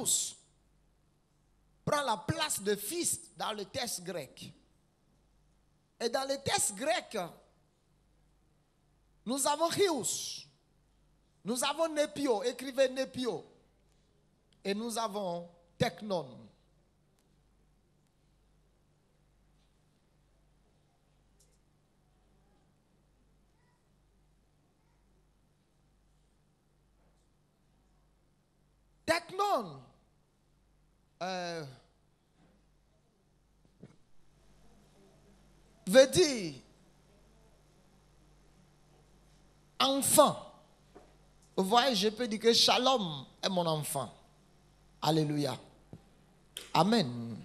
Théos prend la place de fils dans le texte grec. Et dans le texte grec, nous avons Théos, nous avons Népio, écrivez Népio, et nous avons Technon. Technon veut dire enfant. Vous voyez, je peux dire que Shalom est mon enfant. Alléluia. Amen.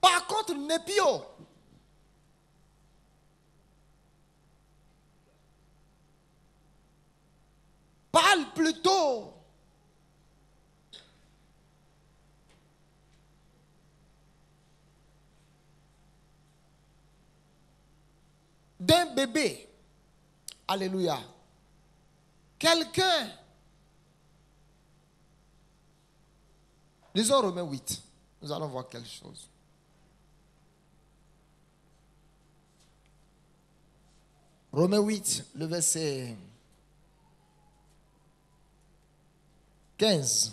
Par contre, Népio parle plutôt d'un bébé. Alléluia. Quelqu'un. Lisons Romains 8. Nous allons voir quelque chose. Romains 8, le verset 15.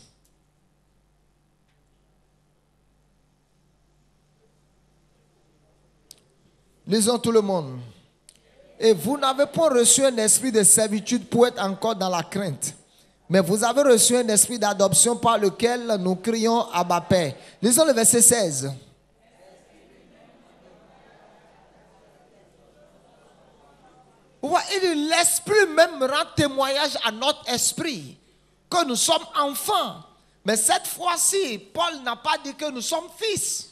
Lisons tout le monde. Et vous n'avez pas reçu un esprit de servitude pour être encore dans la crainte. Mais vous avez reçu un esprit d'adoption par lequel nous crions Abba Père. Lisons le verset 16. L'esprit même rend témoignage à notre esprit que nous sommes enfants. Mais cette fois-ci, Paul n'a pas dit que nous sommes fils.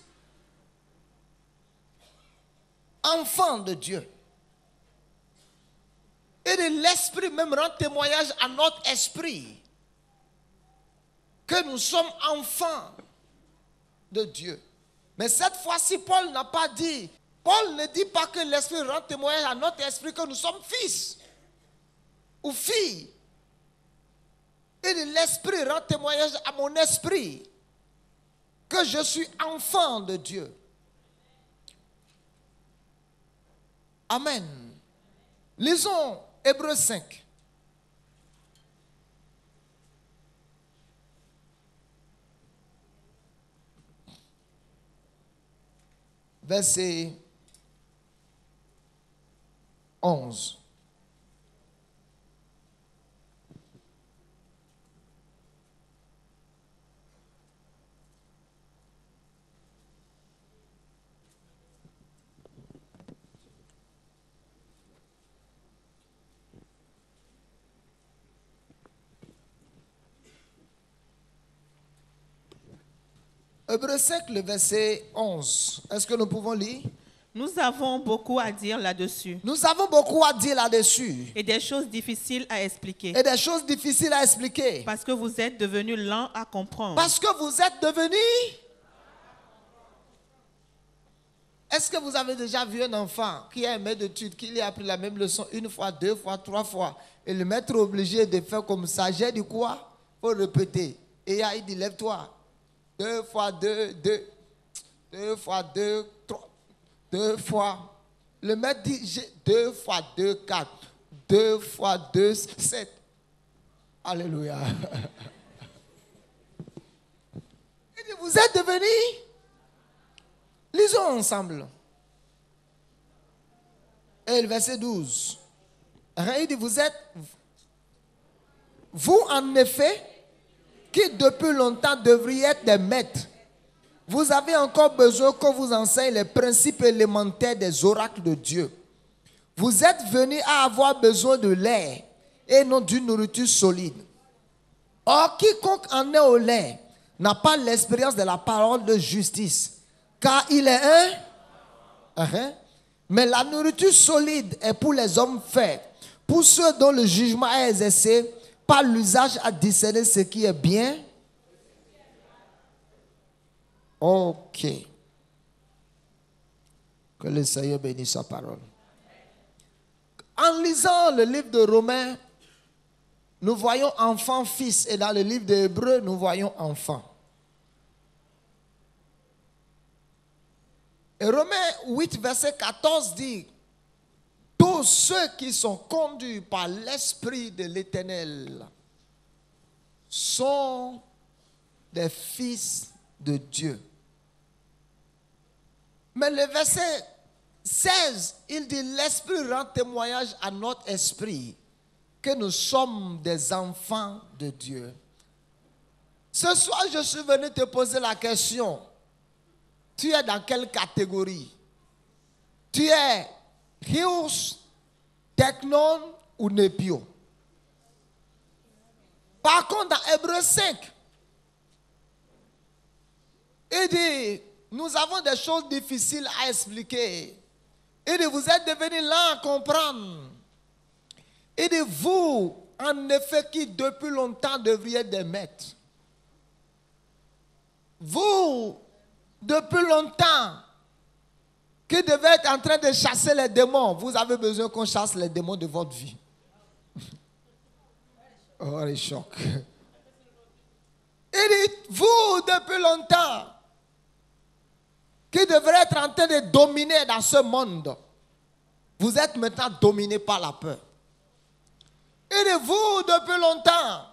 Enfants de Dieu. Et l'esprit même rend témoignage à notre esprit que nous sommes enfants de Dieu. Mais cette fois-ci, Paul n'a pas dit, Paul ne dit pas que l'esprit rend témoignage à notre esprit que nous sommes fils ou filles. Et l'esprit rend témoignage à mon esprit que je suis enfant de Dieu. Amen. Lisons Hébreux 5. Verset 11. Hébreux 5, le verset 11. Est-ce que nous pouvons lire? Nous avons beaucoup à dire là-dessus. Nous avons beaucoup à dire là-dessus. Et des choses difficiles à expliquer. Et des choses difficiles à expliquer. Parce que vous êtes devenus lents à comprendre. Parce que vous êtes devenus... Est-ce que vous avez déjà vu un enfant qui a un maître d'études, qui lui a appris la même leçon une fois, deux fois, trois fois, et le maître est obligé de faire comme ça? J'ai dit quoi? Il faut répéter. Et il dit, lève-toi. 2 fois 2, 2. 2 fois 2, 3. 2 fois. Le maître dit 2 fois 2, 4. 2 fois 2, 7. Alléluia. Il dit, vous êtes devenus. Lisons ensemble. Et le verset 12. Il dit, vous êtes. Vous en effet, qui depuis longtemps devriez être des maîtres, vous avez encore besoin qu'on vous enseigne les principes élémentaires des oracles de Dieu. Vous êtes venus à avoir besoin de lait et non d'une nourriture solide. Or, quiconque en est au lait n'a pas l'expérience de la parole de justice, car il est un. Mais la nourriture solide est pour les hommes faits, pour ceux dont le jugement est exercé par l'usage à discerner ce qui est bien. Ok. Que le Seigneur bénisse sa parole. En En lisant le livre de Romains, nous voyons enfant, fils. Et dans le livre des Hébreux, nous voyons enfant. Et Romains 8, verset 14 dit, tous ceux qui sont conduits par l'Esprit de l'Éternel sont des fils de Dieu. Mais le verset 16, il dit, l'Esprit rend témoignage à notre esprit que nous sommes des enfants de Dieu. Ce soir, je suis venu te poser la question. Tu es dans quelle catégorie? Tu es Hius, Teknon ou Nepio? Par contre, dans Hébreux 5, il dit, nous avons des choses difficiles à expliquer. Il dit, vous êtes devenus lents à comprendre. Il dit, vous, en effet, qui depuis longtemps devriez être des maîtres. Vous, depuis longtemps, qui devez être en train de chasser les démons, vous avez besoin qu'on chasse les démons de votre vie. Oh, les chocs. Il dit, vous, depuis longtemps, qui devez être en train de dominer dans ce monde, vous êtes maintenant dominé par la peur. Il dit, vous, depuis longtemps,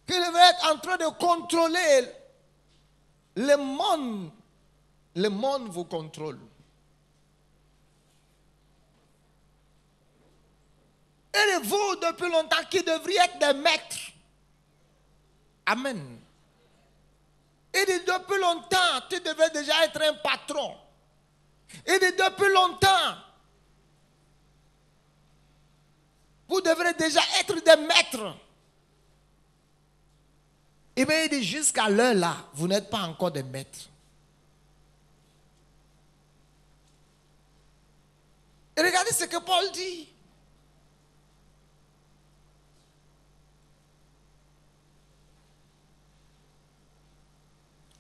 qui devez être en train de contrôler le monde vous contrôle. Et vous, depuis longtemps, qui devriez être des maîtres. Amen. Il dit, depuis longtemps, tu devais déjà être un patron. Il dit, depuis longtemps, vous devrez déjà être des maîtres. Et bien, il dit, jusqu'à l'heure là, vous n'êtes pas encore des maîtres. Et regardez ce que Paul dit.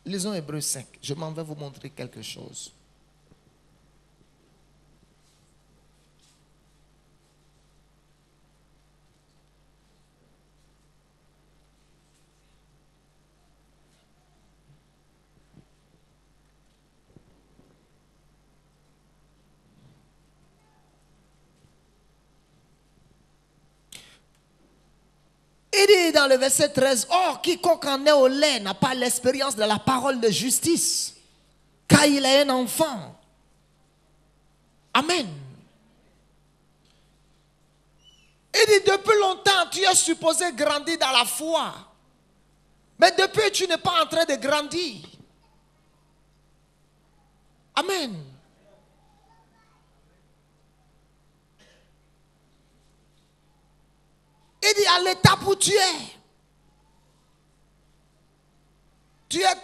Lisons Hébreux 5. Je m'en vais vous montrer quelque chose. Il dit dans le verset 13, « Or, quiconque en est au lait n'a pas l'expérience de la parole de justice, car il est un enfant. » Amen. Il dit, depuis longtemps, tu es supposé grandir dans la foi. Mais depuis, tu n'es pas en train de grandir. Amen. Il dit à l'étape où tu es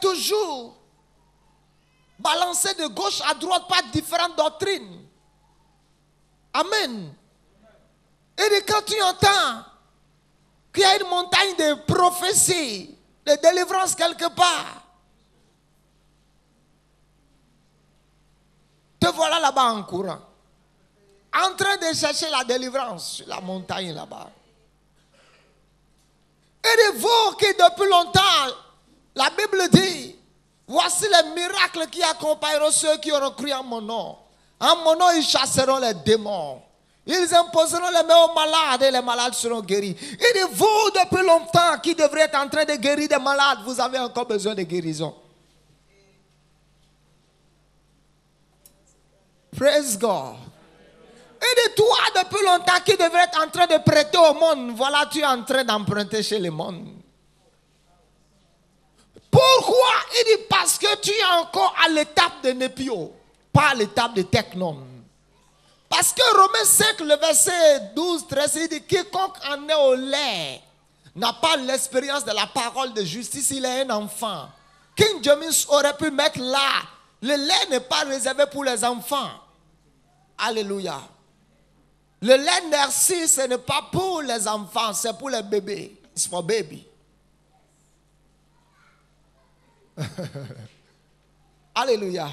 toujours balancé de gauche à droite par différentes doctrines. Amen. Il dit quand tu entends qu'il y a une montagne de prophéties, de délivrance quelque part, te voilà là-bas en courant, en train de chercher la délivrance sur la montagne là-bas. Et de vous qui depuis longtemps, la Bible dit, voici les miracles qui accompagneront ceux qui auront cru en mon nom. En mon nom, ils chasseront les démons. Ils imposeront les mains aux malades et les malades seront guéris. Et de vous depuis longtemps qui devriez être en train de guérir des malades, vous avez encore besoin de guérison. Praise God. Et de toi, depuis longtemps, qui devrait être en train de prêter au monde, voilà, tu es en train d'emprunter chez le monde. Pourquoi? Il dit parce que tu es encore à l'étape de Nepio, pas à l'étape de Teknon. Parce que Romains 5, le verset 12, 13, il dit quiconque en est au lait n'a pas l'expérience de la parole de justice, il est un enfant. King James aurait pu mettre là, le lait n'est pas réservé pour les enfants. Alléluia. Le lait Nercy, ce n'est pas pour les enfants, c'est pour les bébés. It's for baby. Alléluia.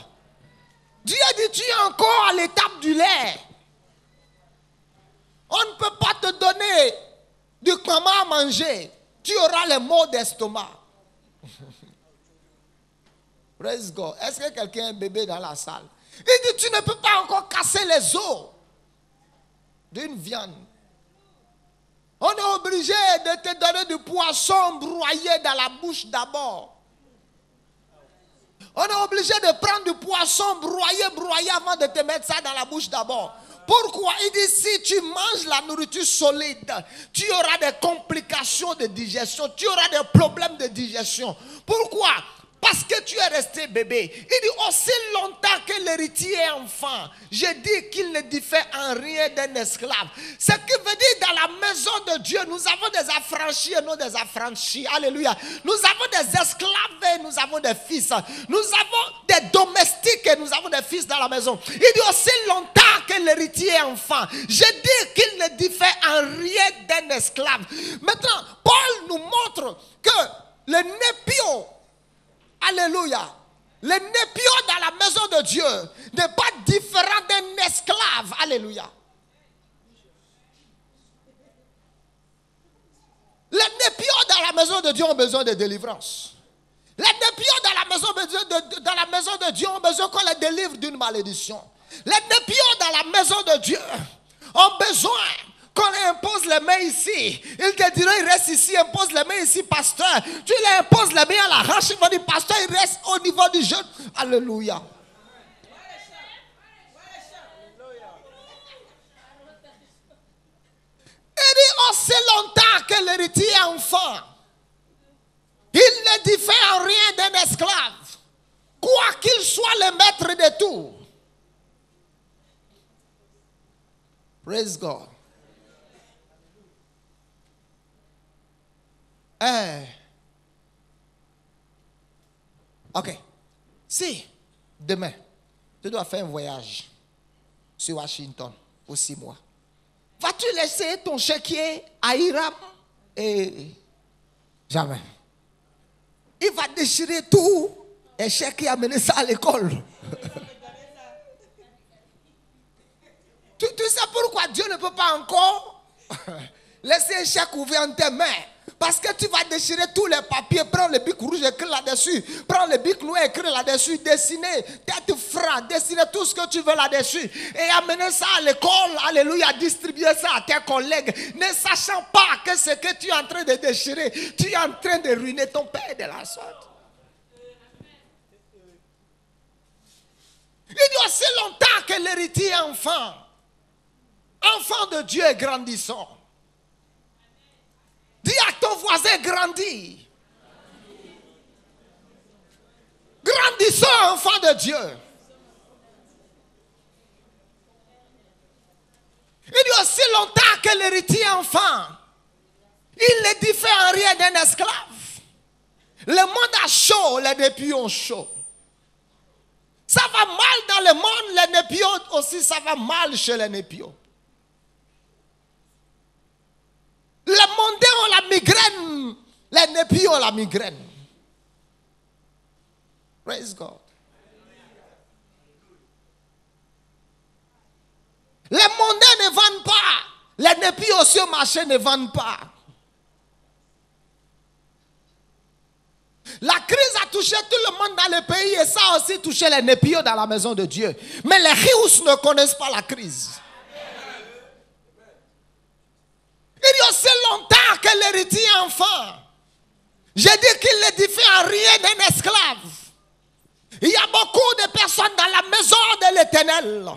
Dieu dit, tu es encore à l'étape du lait. On ne peut pas te donner du comment à manger. Tu auras les maux d'estomac. Praise God. Est-ce que quelqu'un a un bébé dans la salle? Il dit, tu ne peux pas encore casser les os d'une viande. On est obligé de te donner du poisson broyé dans la bouche d'abord. On est obligé de prendre du poisson broyé avant de te mettre ça dans la bouche d'abord. Pourquoi? Il dit, si tu manges la nourriture solide, tu auras des complications de digestion, tu auras des problèmes de digestion. Pourquoi? Parce que tu es resté bébé. Il dit, aussi longtemps que l'héritier est enfant, je dis qu'il ne diffère en rien d'un esclave. Ce qui veut dire, dans la maison de Dieu, nous avons des affranchis et non des affranchis. Alléluia. Nous avons des esclaves et nous avons des fils. Nous avons des domestiques et nous avons des fils dans la maison. Il dit, aussi longtemps que l'héritier est enfant, je dis qu'il ne diffère en rien d'un esclave. Maintenant, Paul nous montre que le népio, alléluia, le népio dans la maison de Dieu n'est pas différent d'un esclave. Alléluia. Les népios dans la maison de Dieu ont besoin de délivrance. Les népios dans la maison de Dieu ont besoin qu'on les délivre d'une malédiction. Les népios dans la maison de Dieu ont besoin qu'on leur impose les mains ici. Il te dira, il reste ici, impose les mains ici, pasteur. Tu leur imposes les mains à la hanche, il va dire, pasteur, il reste au niveau du genou. Alléluia. Il dit, aussi longtemps que l'héritier est enfant, il ne diffère en rien d'un esclave, quoi qu'il soit le maître de tout. Praise God. Ok. Si demain, tu dois faire un voyage sur Washington pour 6 mois, vas-tu laisser ton chéquier à Hiram? Et jamais. Il va déchirer tout et chéquier amener ça à l'école. Tu sais pourquoi Dieu ne peut pas encore laisser un chèque ouvert en tes mains? Parce que tu vas déchirer tous les papiers, prends le bic rouge, écris là-dessus, prends le bic noir, écris là-dessus, dessiner tête franc, dessiner tout ce que tu veux là-dessus et amener ça à l'école, alléluia, distribuer ça à tes collègues, ne sachant pas que ce que tu es en train de déchirer, tu es en train de ruiner ton père de la sorte. Il dit aussi longtemps que l'héritier est enfant de Dieu est grandissant. Dis à ton voisin, grandis. Grandissons, enfant de Dieu. Il dit aussi longtemps que l'héritier est enfant, il ne diffère en rien d'un esclave. Le monde a chaud, les népios ont chaud. Ça va mal dans le monde, les népios aussi, ça va mal chez les népios. Les mondains ont la migraine, les népios ont la migraine. Praise God. Les mondains ne vendent pas, les népios aussi au marché ne vendent pas. La crise a touché tout le monde dans le pays et ça a aussi touché les népios dans la maison de Dieu. Mais les rious ne connaissent pas la crise. Il y a aussi longtemps que l'héritier est enfant. J'ai dit qu'il ne diffère en rien d'un esclave. Il y a beaucoup de personnes dans la maison de l'Éternel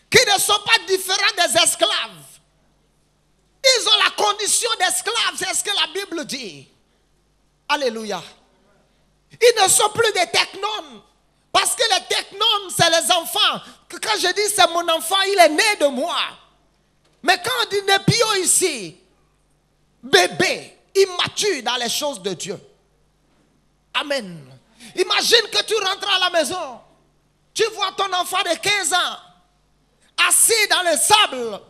qui ne sont pas différents des esclaves. Ils ont la condition d'esclaves, c'est ce que la Bible dit. Alléluia. Ils ne sont plus des technones. Parce que les technones, c'est les enfants. Quand je dis c'est mon enfant, il est né de moi. Mais quand on dit népio ici, bébé, immature dans les choses de Dieu. Amen. Imagine que tu rentres à la maison, tu vois ton enfant de 15 ans, assis dans le sable.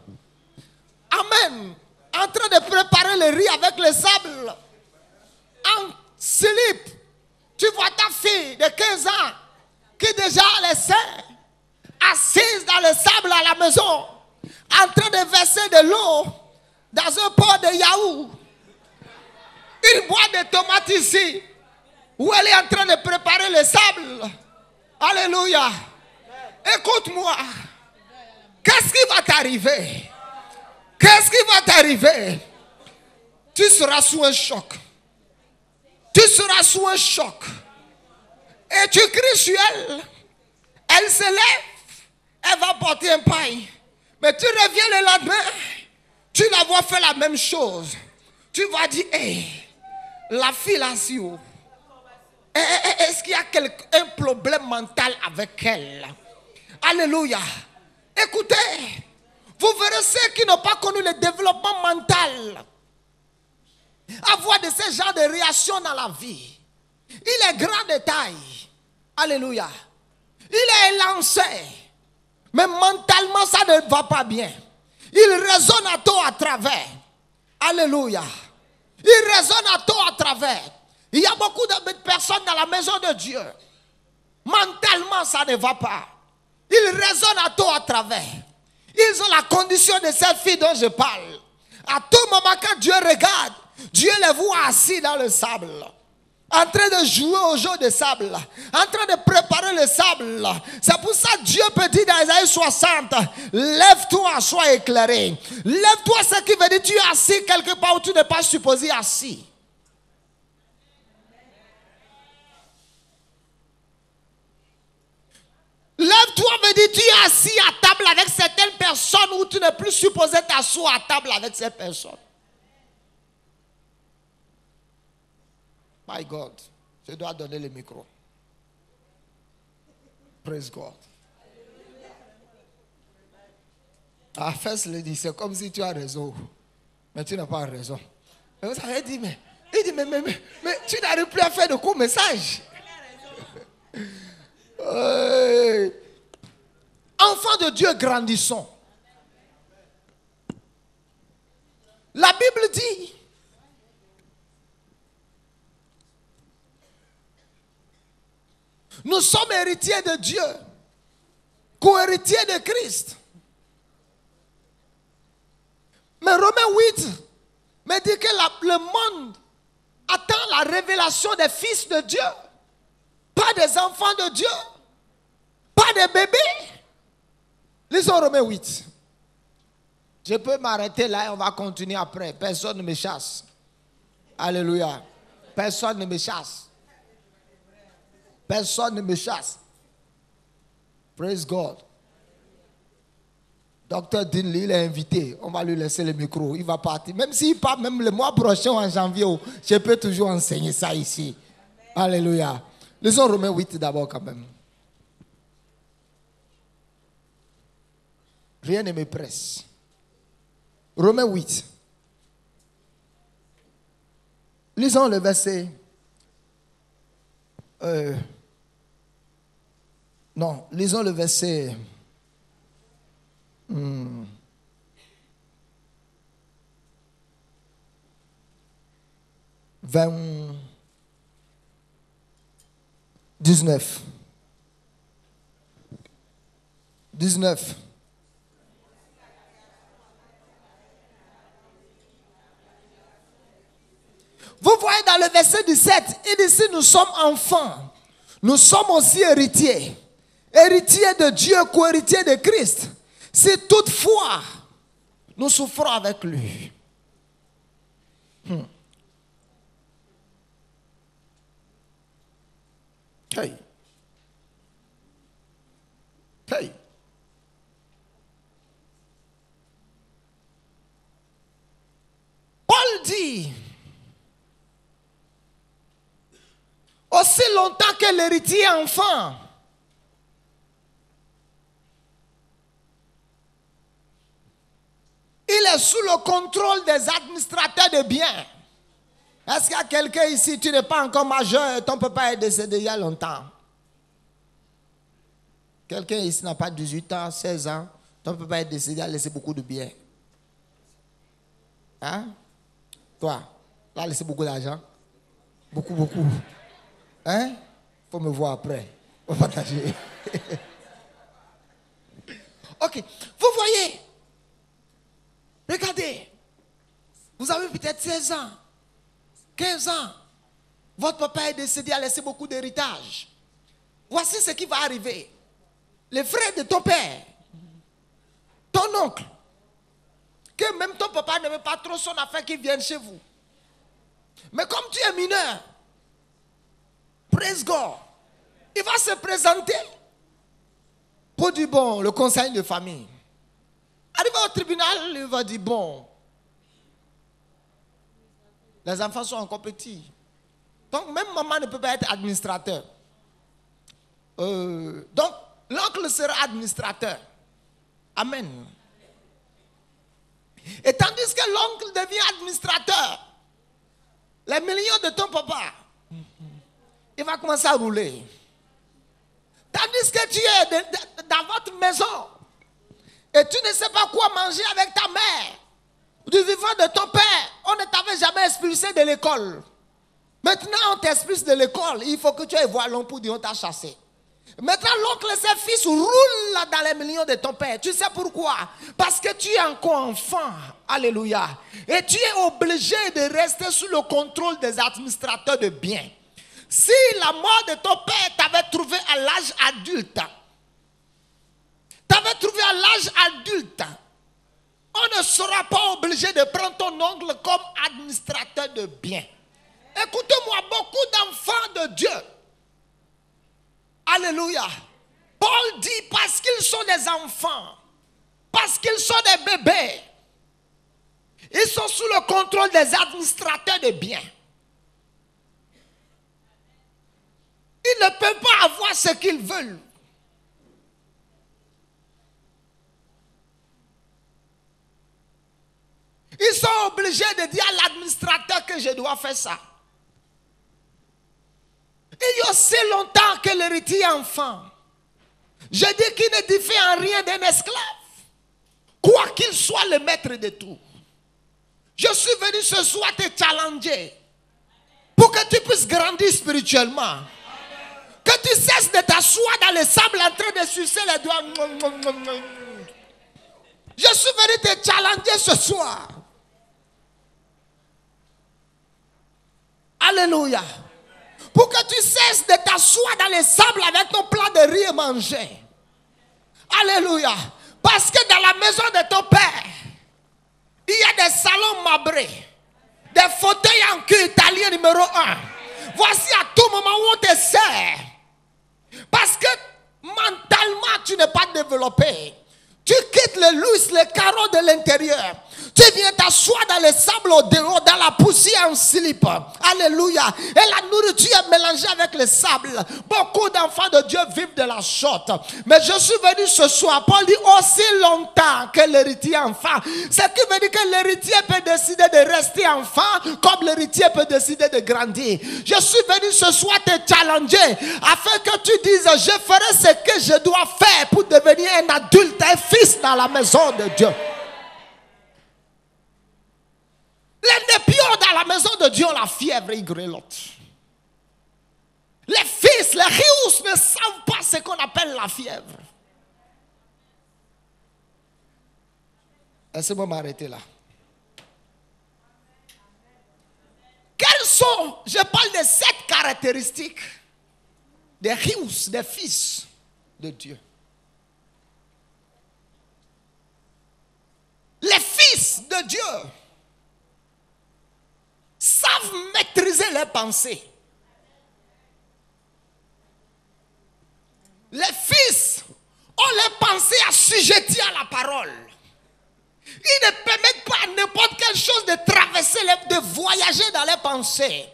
Amen. En train de préparer le riz avec le sable. En slip. Tu vois ta fille de 15 ans qui déjà a les seins. assise dans le sable à la maison, en train de verser de l'eau dans un pot de yaourt. Une boîte de tomates ici, où elle est en train de préparer le sable. Alléluia. Écoute-moi. Qu'est-ce qui va t'arriver? Qu'est-ce qui va t'arriver? Tu seras sous un choc. Tu seras sous un choc. Et tu cries sur elle. Elle se lève. Elle va porter un pain. Mais tu reviens le lendemain. Tu la vois faire la même chose. Tu vas dire, hey, la fille là, si haut. Est-ce qu'il y a un problème mental avec elle? Alléluia. Écoutez, vous verrez ceux qui n'ont pas connu le développement mental avoir de ce genre de réaction dans la vie. Il est grand de taille. Alléluia. Il est élancé. Mais mentalement, ça ne va pas bien. Il raisonne à tort à travers. Alléluia. Il raisonne à tort à travers. Il y a beaucoup de personnes dans la maison de Dieu. Mentalement, ça ne va pas. Ils raisonnent à tort à travers. Ils ont la condition de cette fille dont je parle. À tout moment, quand Dieu regarde, Dieu les voit assis dans le sable, en train de jouer au jeu de sable, en train de préparer le sable. C'est pour ça que Dieu peut dire dans Isaïe 60, lève-toi, sois éclairé. Lève-toi, ce qui veut dire tu es assis quelque part où tu n'es pas supposé assis. Lève-toi veut dire tu es assis à table avec certaines personnes où tu n'es plus supposé t'asseoir à table avec ces personnes. My God, je dois donner le micro. Praise God. Ah, first lady, c'est comme si tu as raison, mais tu n'as pas raison. Mais vous avez dit, mais tu n'arrives plus à faire de court message. Enfants de Dieu, grandissons. La Bible dit, nous sommes héritiers de Dieu, co-héritiers de Christ. Mais Romains 8 me dit que le monde attend la révélation des fils de Dieu, pas des enfants de Dieu, pas des bébés. Lisons Romains 8. Je peux m'arrêter là et on va continuer après. Personne ne me chasse. Alléluia. Personne ne me chasse. Personne ne me chasse. Praise God. Docteur Dinley, il est invité. On va lui laisser le micro. Il va partir. Même s'il part, même le mois prochain en janvier, je peux toujours enseigner ça ici. Alléluia. Lisons Romains 8 d'abord quand même. Rien ne me presse. Romains 8. Lisons le verset. Non, lisons le verset. 19. Vous voyez dans le verset 17, il dit si nous sommes enfants, nous sommes aussi héritiers. Héritiers de Dieu, co-héritiers de Christ. Si toutefois, nous souffrons avec lui. Hey. Hey. Paul dit, aussi longtemps que l'héritier est enfant, il est sous le contrôle des administrateurs de biens. Est-ce qu'il y a quelqu'un ici, tu n'es pas encore majeur, ton papa est décédé il y a longtemps? Quelqu'un ici n'a pas 18 ans, 16 ans, ton papa est décédé, a laissé beaucoup de biens. Hein? Toi, tu as laissé beaucoup d'argent? Beaucoup. Hein? Il faut me voir après. On va partager. Ok. Vous voyez, regardez, vous avez peut-être 16 ans, 15 ans. Votre papa est décédé, a laissé beaucoup d'héritage. Voici ce qui va arriver. Les frères de ton père, ton oncle, que même ton papa n'aime pas trop son affaire qui viennent chez vous. Mais comme tu es mineur, praise God, il va se présenter pour dire bon, le conseil de famille. Arrivé au tribunal, il va dire bon, les enfants sont encore petits. Donc même maman ne peut pas être administrateur. Donc l'oncle sera administrateur. Amen. Et tandis que l'oncle devient administrateur, les millions de ton papa, il va commencer à rouler. Tandis que tu es dans votre maison et tu ne sais pas quoi manger avec ta mère, du vivant de ton père, on ne t'avait jamais expulsé de l'école. Maintenant, on t'expulse de l'école. Il faut que tu ailles voir l'oncle pour dire on t'a chassé. Maintenant, l'oncle et ses fils roulent dans les millions de ton père. Tu sais pourquoi? Parce que tu es encore enfant. Alléluia. Et tu es obligé de rester sous le contrôle des administrateurs de biens. Si la mort de ton père t'avait trouvé à l'âge adulte, on ne sera pas obligé de prendre ton oncle comme administrateur de biens. Écoutez-moi, beaucoup d'enfants de Dieu, alléluia, Paul dit parce qu'ils sont des enfants, parce qu'ils sont des bébés, ils sont sous le contrôle des administrateurs de biens. Ils ne peuvent pas avoir ce qu'ils veulent. Ils sont obligés de dire à l'administrateur que je dois faire ça. Il y a aussi longtemps que l'héritier est enfant. Je dis qu'il ne diffère en rien d'un esclave. Quoi qu'il soit le maître de tout. Je suis venu ce soir te challenger. Pour que tu puisses grandir spirituellement. Que tu cesses de t'asseoir dans le sable en train de sucer les doigts. Je suis venu te challenger ce soir. Alléluia. Pour que tu cesses de t'asseoir dans le sable avec ton plat de riz et manger. Alléluia. Parce que dans la maison de ton père, il y a des salons marbrés, des fauteuils en cuir italien numéro 1. Voici à tout moment où on te sert. Parce que mentalement tu n'es pas développé. Tu quittes le louis, les carreaux de l'intérieur. Tu viens t'asseoir dans le sable au dehors, dans la poussière en slip. Alléluia. Et la nourriture est mélangée avec le sable. Beaucoup d'enfants de Dieu vivent de la sorte. Mais je suis venu ce soir. Paul dit aussi longtemps que l'héritier est enfant. Ce qui veut dire que l'héritier peut décider de rester enfant comme l'héritier peut décider de grandir. Je suis venu ce soir te challenger afin que tu dises je ferai ce que je dois faire pour devenir un adulte, un fils dans la maison de Dieu. Les népions dans la maison de Dieu ont la fièvre et ils grelottent. Les fils, les rious ne savent pas ce qu'on appelle la fièvre. Laissez-moi m'arrêter là. Quelles sont, je parle de 7 caractéristiques des rious, des fils de Dieu. Les fils de Dieu savent maîtriser leurs pensées. Les fils ont les pensées assujetties à la parole. Ils ne permettent pas à n'importe quelle chose de traverser, de voyager dans les pensées.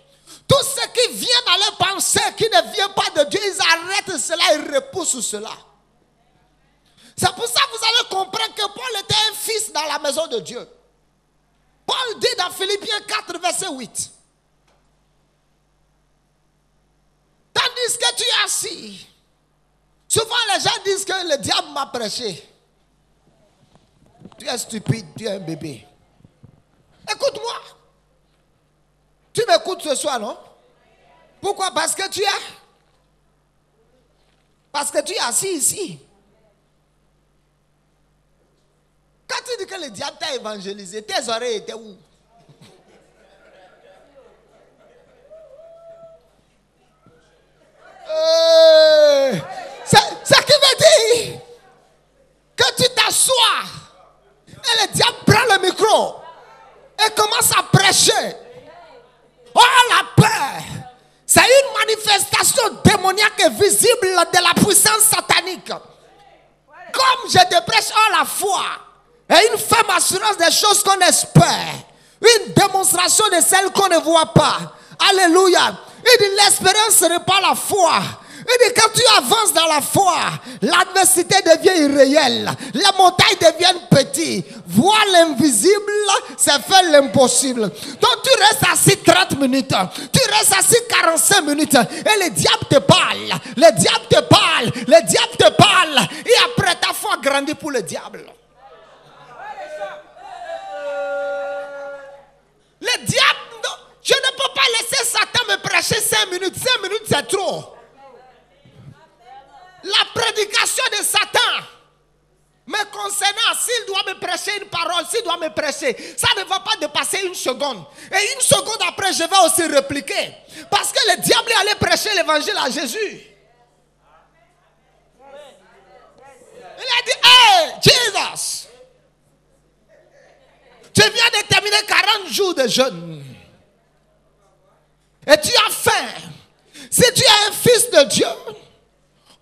Tout ce qui vient dans les pensées, qui ne vient pas de Dieu, ils arrêtent cela, ils repoussent cela. C'est pour ça que vous allez comprendre que Paul était un fils dans la maison de Dieu. Paul dit dans Philippiens 4, verset 8. Tandis que tu es assis. Souvent les gens disent que le diable m'a prêché. Tu es stupide, tu es un bébé. Écoute-moi. Tu m'écoutes ce soir, non? Pourquoi? Parce que tu es assis ici. que le diable t'a évangélisé, tes oreilles étaient où? Ce qui veut dire que tu t'assois et le diable prend le micro et commence à prêcher. Oh, la peur! C'est une manifestation démoniaque et visible de la puissance satanique. Comme je te prêche, oh, la foi est une ferme assurance des choses qu'on espère, une démonstration de celles qu'on ne voit pas. Alléluia. Il dit l'espérance ce n'est pas la foi. Il dit quand tu avances dans la foi, l'adversité devient irréelle, les montagnes deviennent petites. Voir l'invisible, c'est faire l'impossible. Donc tu restes assis 30 minutes, tu restes assis 45 minutes et le diable te parle, le diable te parle, le diable te parle. Et après ta foi grandit pour le diable. Le diable, je ne peux pas laisser Satan me prêcher 5 minutes. 5 minutes c'est trop. La prédication de Satan me concernant, s'il doit me prêcher une parole, s'il doit me prêcher, ça ne va pas dépasser 1 seconde. Et 1 seconde après, je vais aussi répliquer. Parce que le diable est allé prêcher l'évangile à Jésus. Il a dit, hey, Jesus, tu viens de terminer 40 jours de jeûne. Et tu as faim. Si tu es un fils de Dieu,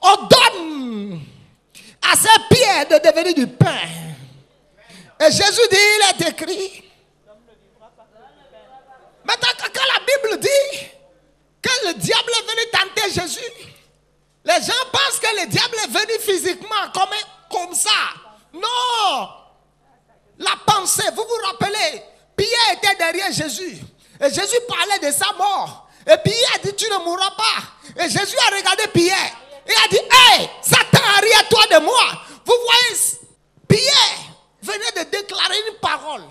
ordonne à ces pierres de devenir du pain. Et Jésus dit, il est écrit. Maintenant, quand la Bible dit que le diable est venu tenter Jésus, les gens pensent que le diable est venu physiquement comme ça. Non. La pensée, vous vous rappelez, Pierre était derrière Jésus. Et Jésus parlait de sa mort. Et Pierre a dit, tu ne mourras pas. Et Jésus a regardé Pierre. Et a dit, hey, Satan, arrière-toi de moi. Vous voyez, Pierre venait de déclarer une parole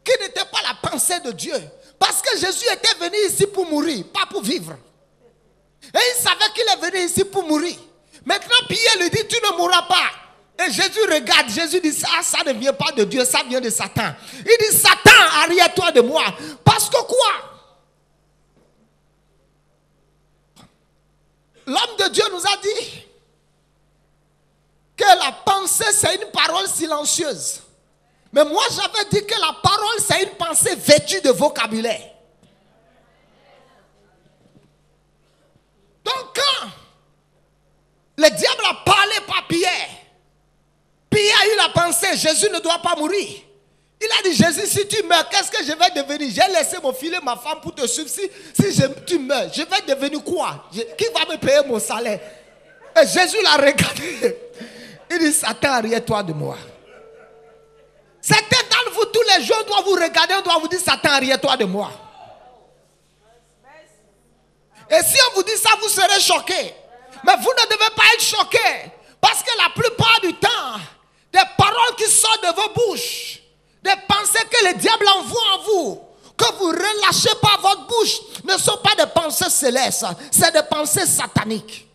qui n'était pas la pensée de Dieu. Parce que Jésus était venu ici pour mourir, pas pour vivre. Et il savait qu'il est venu ici pour mourir. Maintenant, Pierre lui dit, tu ne mourras pas. Et Jésus regarde, Jésus dit, ça ne vient pas de Dieu, ça vient de Satan. Il dit, Satan, arrière-toi de moi. Parce que quoi? L'homme de Dieu nous a dit que la pensée, c'est une parole silencieuse. Mais moi, j'avais dit que la parole, c'est une pensée vêtue de vocabulaire. Donc, quand le diable a parlé par Pierre, Pierre a eu la pensée, Jésus ne doit pas mourir. Il a dit, Jésus, si tu meurs, qu'est-ce que je vais devenir? J'ai laissé mon filet, ma femme pour te suivre. Si tu meurs, je vais devenir quoi? Qui va me payer mon salaire? Et Jésus l'a regardé. Il dit, Satan, arrière-toi de moi. Certains d'entre vous, tous les jours, doivent vous regarder, on doit vous dire, Satan, arrière-toi de moi. Et si on vous dit ça, vous serez choqués. Mais vous ne devez pas être choqués. Parce que la plupart du temps, des paroles qui sortent de vos bouches, des pensées que le diable envoie en vous, que vous relâchez par votre bouche, ne sont pas des pensées célestes, c'est des pensées sataniques.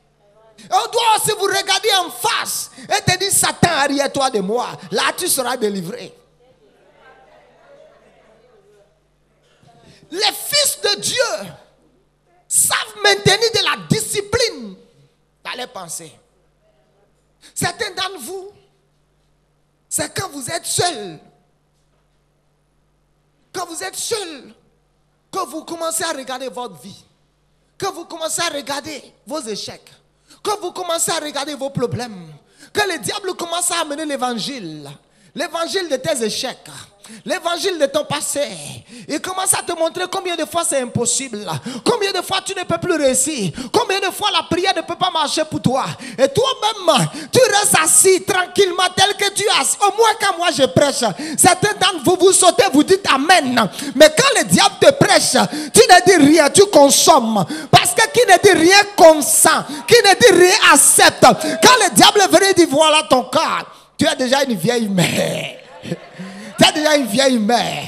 Et on doit aussi vous regarder en face et te dire, Satan, arrière-toi de moi. Là, tu seras délivré. Les fils de Dieu savent maintenir de la discipline dans les pensées. Certains d'entre vous, c'est quand vous êtes seul. Quand vous êtes seul, que vous commencez à regarder votre vie, que vous commencez à regarder vos échecs, que vous commencez à regarder vos problèmes, que le diable commence à amener l'évangile de tes échecs, l'évangile de ton passé. Il commence à te montrer combien de fois c'est impossible, combien de fois tu ne peux plus réussir, combien de fois la prière ne peut pas marcher pour toi. Et toi-même, tu restes assis tranquillement tel que tu es assis. Au moins quand moi je prêche, certains d'entre vous, vous sautez, vous dites Amen. Mais quand le diable te prêche, tu ne dis rien, tu consommes. Parce que qui ne dit rien consent, qui ne dit rien accepte. Quand le diable vient dire voilà ton cas, tu as déjà une vieille mère. Tu as déjà une vieille mère.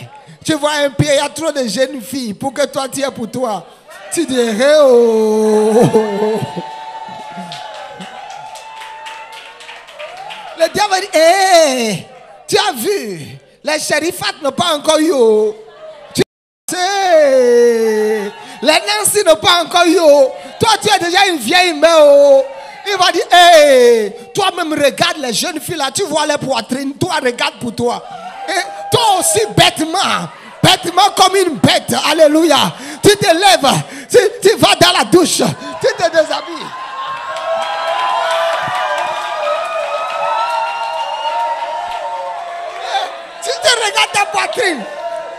Tu vois un pied, il y a trop de jeunes filles pour que toi tu es pour toi. Tu dirais oh. Le diable dit, hé, tu as vu, Les shérifats n'ont pas encore eu. Oh. Les Nancy n'ont pas encore eu. Oh. Toi, tu es déjà une vieille mère. Oh. Il va dire, hey, toi-même regarde les jeunes filles là, tu vois les poitrines, toi regarde pour toi. Et toi aussi bêtement comme une bête, alléluia. Tu te lèves, tu vas dans la douche, tu te déshabilles. Tu te regardes ta poitrine,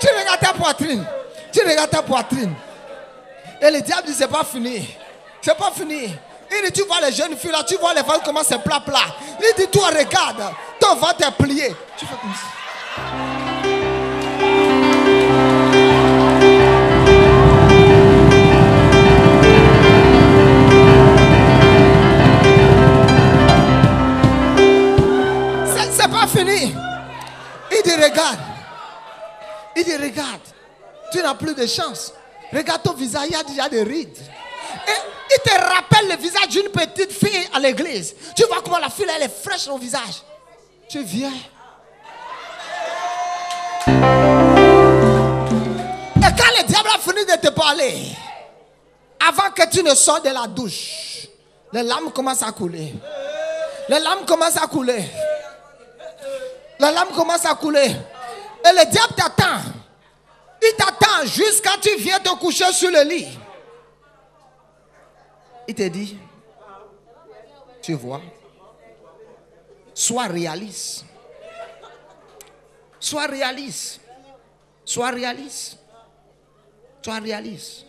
tu regardes ta poitrine, tu regardes ta poitrine. Et le diable dit, c'est pas fini, c'est pas fini. Il dit, tu vois les jeunes filles là, tu vois les femmes comment c'est plat. Il dit, toi regarde, ton ventre est plié. Tu fais comme ça. C'est pas fini. Il dit, regarde. Il dit, regarde. Tu n'as plus de chance. Regarde ton visage, il y a déjà des rides. Et il te rappelle le visage d'une petite fille à l'église. Tu vois comment la fille elle est fraîche son visage. Tu viens. Et quand le diable a fini de te parler, avant que tu ne sortes de la douche, les larmes commencent à couler. Les larmes commencent à couler. Les larmes commencent à couler. Et le diable t'attend. Il t'attend jusqu'à ce que tu viens te coucher sur le lit. Il te dit, tu vois, sois réaliste. Sois réaliste. Sois réaliste. Sois réaliste.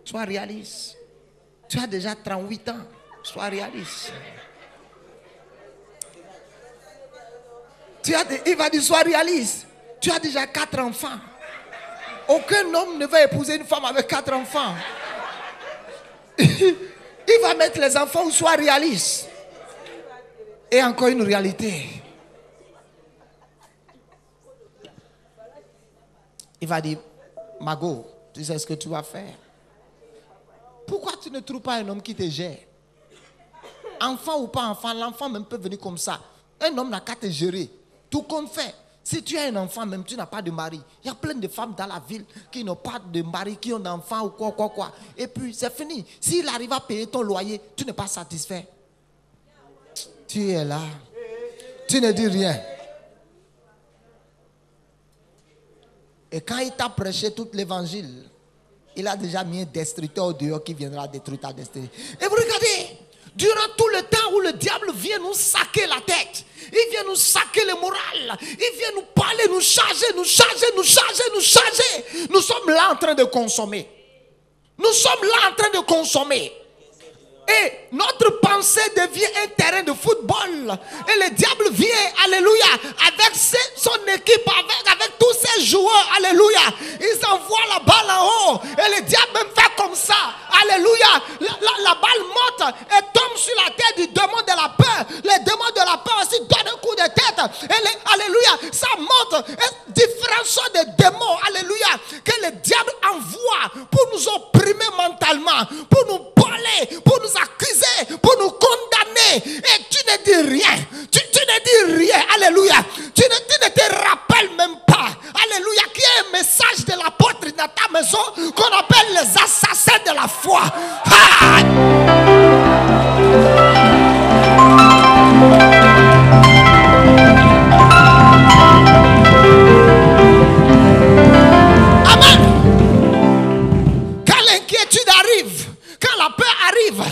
Sois réaliste. Tu as déjà 38 ans. Sois réaliste. Il va dire, sois réaliste. Tu as déjà 4 enfants. Aucun homme ne va épouser une femme avec 4 enfants. Il va mettre les enfants où sois réaliste. Et encore une réalité. Il va dire, Mago, tu sais ce que tu vas faire. Pourquoi tu ne trouves pas un homme qui te gère? Enfant ou pas enfant, l'enfant même peut venir comme ça. Un homme n'a qu'à te gérer. Tout compte fait. Si tu as un enfant, même tu n'as pas de mari. Il y a plein de femmes dans la ville qui n'ont pas de mari, qui ont d'enfants ou quoi. Et puis c'est fini. S'il arrive à payer ton loyer, tu n'es pas satisfait. Tu es là. Tu ne dis rien. Et quand il t'a prêché tout l'évangile, il a déjà mis un destructeur au dehors qui viendra détruire ta destinée. Et vous regardez, durant tout le temps où le diable vient nous saquer la tête, il vient nous saquer le moral, il vient nous parler, nous charger. Nous sommes là en train de consommer. Nous sommes là en train de consommer. Et notre pensée devient un terrain de football. Et le diable vient, alléluia, avec son équipe, avec tous ses joueurs, alléluia. Il s'envoie la balle en haut. Et le diable même fait comme ça, alléluia. La balle monte et tombe sur la tête du démon de la peur. Le démon de la peur aussi donne un coup de tête. Et alléluia, ça monte. Et différents sortes de démons, alléluia, que le diable envoie pour nous opprimer mentalement, pour nous parler, pour nous accuser, pour nous condamner. Et tu ne dis rien. Tu ne dis rien. Alléluia. Tu ne te rappelles même pas. Alléluia. Qu'il y a un message de l'apôtre dans ta maison qu'on appelle les assassins de la foi. Amen. Quand l'inquiétude arrive, quand la peur arrive,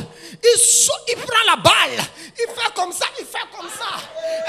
il prend la balle, il fait comme ça,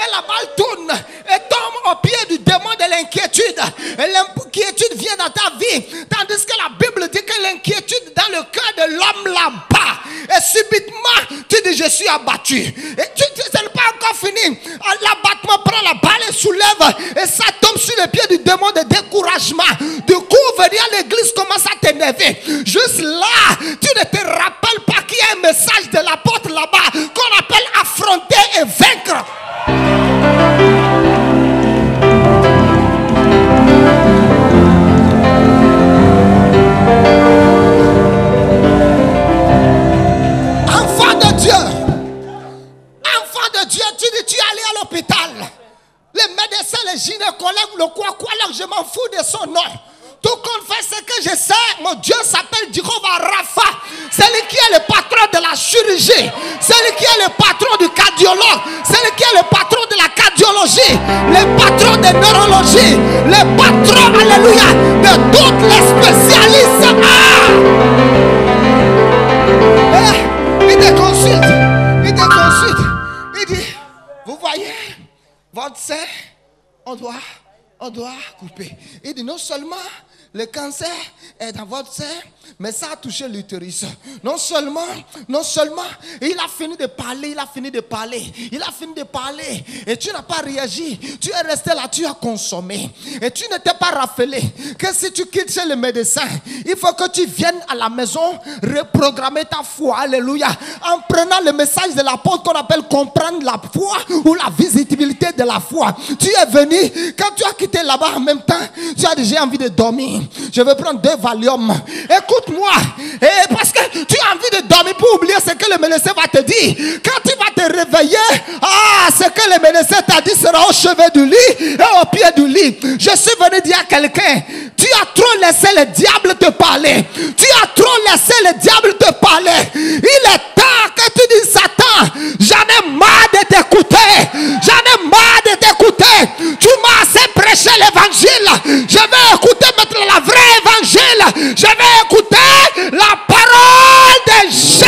et la balle tourne et tombe au pied du démon de l'inquiétude. Et l'inquiétude vient dans ta vie, tandis que la Bible dit que l'inquiétude dans le cœur de l'homme l'abat. Et subitement, tu dis, je suis abattu. Et ce n'est pas encore fini. L'abattement prend la balle et soulève, et ça tombe sur le pied du démon de découragement. Du coup, venir à l'église commence à t'énerver. Juste là, tu ne te rappelles pas qu'il y a un message de l'apôtre là-bas qu'on appelle affronter et vaincre. Enfant de Dieu, tu dis, tu es allé à l'hôpital. Les médecins, les le gynécologue, le quoi, je m'en fous de son nom. Tout compte fait, ce que je sais, mon Dieu s'appelle Jehovah Rapha. Celui qui est le patron de la chirurgie, celui qui est le patron du cardiologue, celui qui est le patron de la cardiologie, le patron de neurologie, le patron, alléluia, de toutes les spécialistes. Il te consulte, il dit, vous voyez, votre sein, on doit couper. Il dit non seulement le cancer est dans votre sein, mais ça a touché l'utérus. Non seulement, il a fini de parler, et tu n'as pas réagi. Tu es resté là, tu as consommé. Et tu ne t'es pas rappelé que si tu quittes chez le médecin, il faut que tu viennes à la maison reprogrammer ta foi. Alléluia. En prenant le message de l'apôtre qu'on appelle comprendre la foi ou la visibilité de la foi. Tu es venu, quand tu as quitté là-bas en même temps, tu as déjà envie de dormir. Je vais prendre 2 Valium. Écoute-moi. Parce que tu as envie de dormir pour oublier ce que le médecin va te dire. Quand tu vas te réveiller, ce que le médecin t'a dit sera au chevet du lit et au pied du lit. Je suis venu dire à quelqu'un, tu as trop laissé le diable te parler. Il est temps que tu dises, Satan, j'en ai marre de t'écouter. Tu m'as assez prêché l'évangile. Je vais écouter maintenant la vraie évangile. Je vais écouter la parole de Jésus.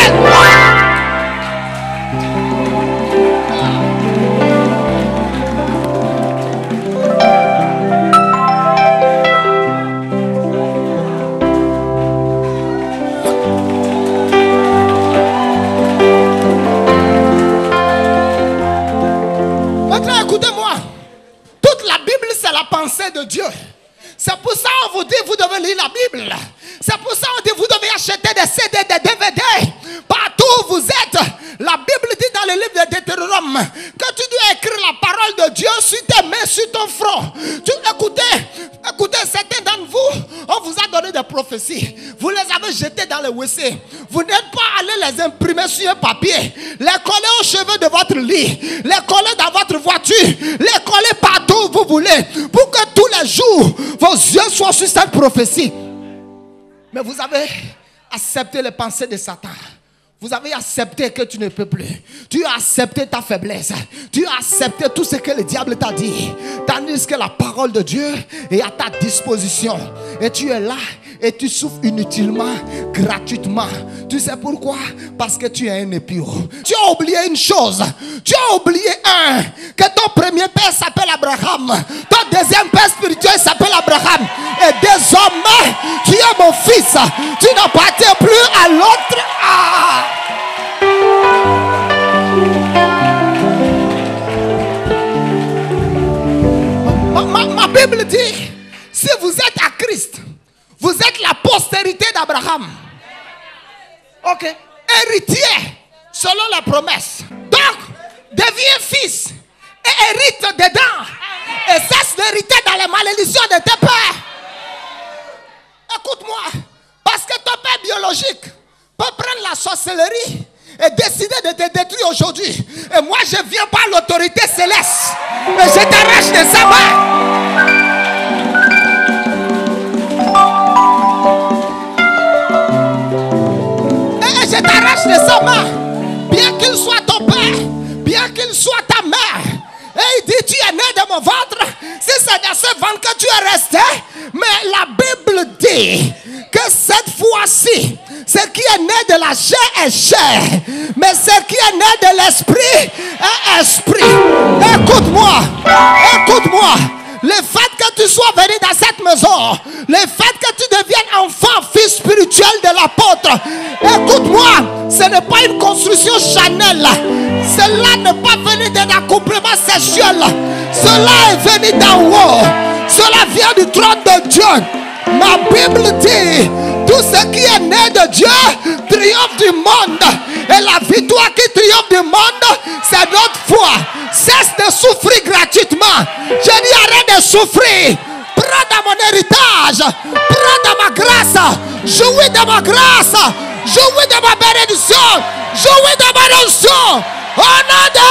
Maintenant, écoutez-moi. Toute la Bible, c'est la pensée de Dieu. C'est pour ça qu'on vous dit, vous devez lire la Bible. C'est pour ça qu'on dit, vous devez acheter des CD, des DVD. Partout où vous êtes. La Bible dit dans le livre de Deutéronome que tu dois écrire la parole de Dieu sur tes mains, sur ton front. Écoutez, certains d'entre vous, on vous a donné des prophéties. Vous les avez jetées dans le WC. Vous n'êtes pas allé les imprimer sur un papier. Les coller aux cheveux de votre lit. Les coller dans votre voiture. Les coller partout où vous voulez. Pour que tous les jours, vos yeux soient sur cette prophétie. Mais vous avez accepté les pensées de Satan. Vous avez accepté que tu ne peux plus. Tu as accepté ta faiblesse. Tu as accepté tout ce que le diable t'a dit. Tandis que la parole de Dieu est à ta disposition. Et tu es là et tu souffres inutilement, gratuitement. Tu sais pourquoi? Parce que tu es un impur. Tu as oublié une chose. Tu as oublié que ton premier père s'appelle Abraham. Ton deuxième père spirituel s'appelle Abraham. Et désormais, tu es mon fils. Tu n'appartiens plus à l'autre. Ma Bible dit, si vous êtes à Christ, vous êtes la postérité d'Abraham. Ok. Héritier selon la promesse. Donc, deviens fils et hérite dedans. Et cesse d'hériter dans les malédictions de tes pères. Écoute-moi. Parce que ton père biologique peut prendre la sorcellerie et décider de te détruire aujourd'hui. Et moi, je viens par l'autorité céleste. Et je t'arrache de sa main. Et je t'arrache de sa main. Bien qu'il soit ton père, bien qu'il soit ta mère. Et il dit, tu es né de mon ventre. Si c'est dans ce ventre que tu es resté. Mais la Bible dit que cette fois-ci, ce qui est né de la chair est chair. Mais ce qui est né de l'esprit est esprit. Écoute-moi. Le fait que tu sois venu dans cette maison, le fait que tu deviennes enfant, fils spirituel de l'apôtre, écoute-moi, ce n'est pas une construction charnelle. Cela n'est pas venu d'un accouplement sexuel. Cela est venu d'en haut. Cela vient du trône de Dieu. Ma Bible dit, tout ce qui est né de Dieu triomphe du monde. Et la victoire qui triomphe du monde, c'est notre foi. Cesse de souffrir gratuitement. Je dis arrête de souffrir. Prends dans mon héritage. Prends dans ma grâce. Jouis de ma grâce. Jouis de ma bénédiction. Jouis de ma notion. Au nom de